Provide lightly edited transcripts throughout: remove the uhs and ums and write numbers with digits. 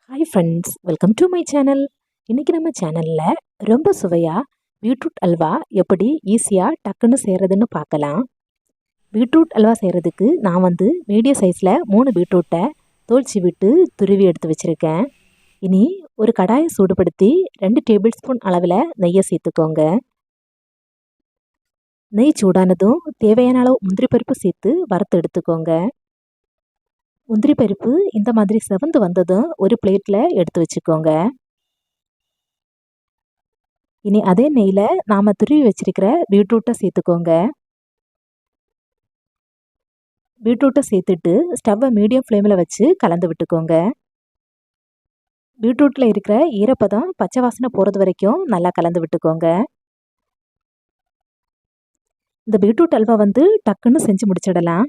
Hi friends, welcome to my channel. இன்றைக்கி நம்ம சேனலில் ரொம்ப சுவையாக பீட்ரூட் அல்வா எப்படி ஈஸியாக டக்குன்னு செய்கிறதுன்னு பார்க்கலாம். பீட்ரூட் அல்வா செய்கிறதுக்கு நான் மீடியம் சைஸில் 3 பீட்ரூட்டை தோல்ச்சி விட்டு துருவி எடுத்து வச்சுருக்கேன். இனி ஒரு கடாயை சூடுபடுத்தி 2 டேபிள் ஸ்பூன் அளவில் நெய்யை சேர்த்துக்கோங்க. நெய் சூடானதும் தேவையான அளவு முந்திரி பருப்பு சேர்த்து வறுத்து எடுத்துக்கோங்க. முந்திரி பருப்பு இந்த மாதிரி செவந்து வந்ததும் ஒரு பிளேட்டில் எடுத்து வச்சுக்கோங்க. இனி அதே நெய்யில் நாம் துருவி வச்சிருக்கிற பீட்ரூட்டை சேர்த்துக்கோங்க. பீட்ரூட்டை சேர்த்துட்டு ஸ்டவ்வை மீடியம் ஃப்ளேமில் வச்சு கலந்து விட்டுக்கோங்க. பீட்ரூட்டில் இருக்கிற ஈரப்பதம் பச்சை வாசனை போகிறது வரைக்கும் நல்லா கலந்து விட்டுக்கோங்க. இந்த பீட்ரூட் அல்வா டக்குன்னு செஞ்சு முடிச்சிடலாம்.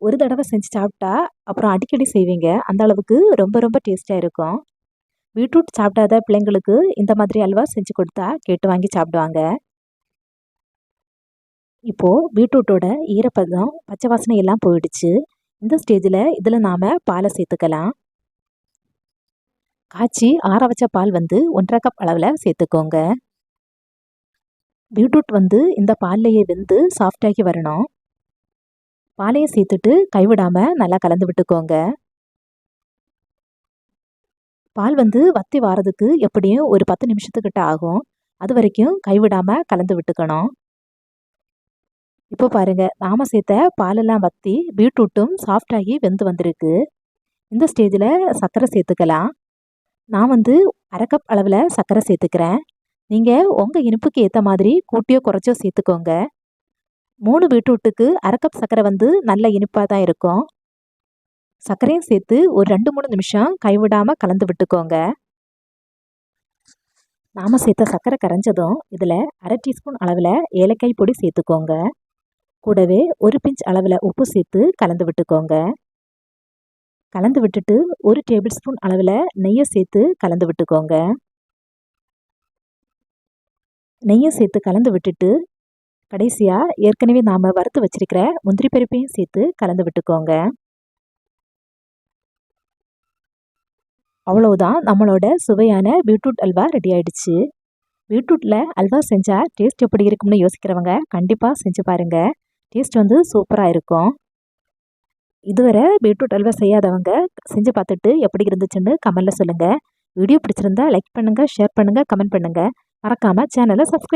ஒரு தடவை செஞ்சு சாப்பிட்டா அப்புறம் அடிக்கடி செய்வீங்க. அந்த அளவுக்கு ரொம்ப ரொம்ப டேஸ்ட்டாக இருக்கும். பீட்ரூட் சாப்பிடாத பிள்ளைங்களுக்கு இந்த மாதிரி அல்வா செஞ்சு கொடுத்தா கேட்டு வாங்கி சாப்பிடுவாங்க. இப்போது பீட்ரூட்டோட ஈரப்பதம் பச்சை வாசனை எல்லாம் போயிடுச்சு. இந்த ஸ்டேஜில் இதில் நாம் பாலை சேர்த்துக்கலாம். காய்ச்சி ஆற வச்ச பால் 1.5 கப் அளவில் சேர்த்துக்கோங்க. பீட்ரூட் இந்த பால்லையே வெந்து சாஃப்டாகி வரணும். பாலையை சேர்த்துட்டு கைவிடாமல் நல்லா கலந்து விட்டுக்கோங்க. பால் வற்றி வாரதுக்கு எப்படியும் ஒரு 10 நிமிஷத்துக்கிட்ட ஆகும். அது வரைக்கும் கைவிடாமல் கலந்து விட்டுக்கணும். இப்போ பாருங்கள், நாம் சேர்த்த பாலெல்லாம் வற்றி பீட்ரூட்டும் சாஃப்டாகி வெந்து வந்திருக்கு. இந்த ஸ்டேஜில் சர்க்கரை சேர்த்துக்கலாம். நான் 1/2 கப் அளவில் சர்க்கரை சேர்த்துக்கிறேன். நீங்கள் உங்கள் இனிப்புக்கு ஏற்ற மாதிரி கூட்டியோ குறைச்சோ சேர்த்துக்கோங்க. 3 பீட்ரூட்டுக்கு 1/2 கப் சர்க்கரை நல்ல இனிப்பாக தான் இருக்கும். சர்க்கரையும் சேர்த்து ஒரு 2-3 நிமிஷம் கைவிடாமல் கலந்து விட்டுக்கோங்க. நாம் சேர்த்த சர்க்கரை கரைஞ்சதும் இதில் 1/2 டீஸ்பூன் அளவில் ஏலக்காய் பொடி சேர்த்துக்கோங்க. கூடவே 1 பிஞ்ச் அளவில் உப்பு சேர்த்து கலந்து விட்டுக்கோங்க. கலந்து விட்டுட்டு 1 டேபிள் ஸ்பூன் அளவில் நெய்யை சேர்த்து கலந்து விட்டுக்கோங்க. நெய்யை சேர்த்து கலந்து விட்டுட்டு கடைசியாக ஏற்கனவே நாம் வறுத்து வச்சிருக்கிற முந்திரி பருப்பையும் சேர்த்து கலந்து விட்டுக்கோங்க. அவ்வளவுதான், நம்மளோட சுவையான பீட்ரூட் அல்வா ரெடி ஆயிடுச்சு. பீட்ரூட்டில் அல்வா செஞ்சால் டேஸ்ட் எப்படி இருக்கும்னு யோசிக்கிறவங்க கண்டிப்பாக செஞ்சு பாருங்கள். டேஸ்ட் சூப்பராக இருக்கும். இதுவரை பீட்ரூட் அல்வா செய்யாதவங்க செஞ்சு பார்த்துட்டு எப்படி இருந்துச்சுன்னு கமெண்ட்டில் சொல்லுங்கள். வீடியோ பிடிச்சிருந்தா லைக் பண்ணுங்கள், ஷேர் பண்ணுங்கள், கமெண்ட் பண்ணுங்கள். மறக்காமல் சேனலை சப்ஸ்கிரைப்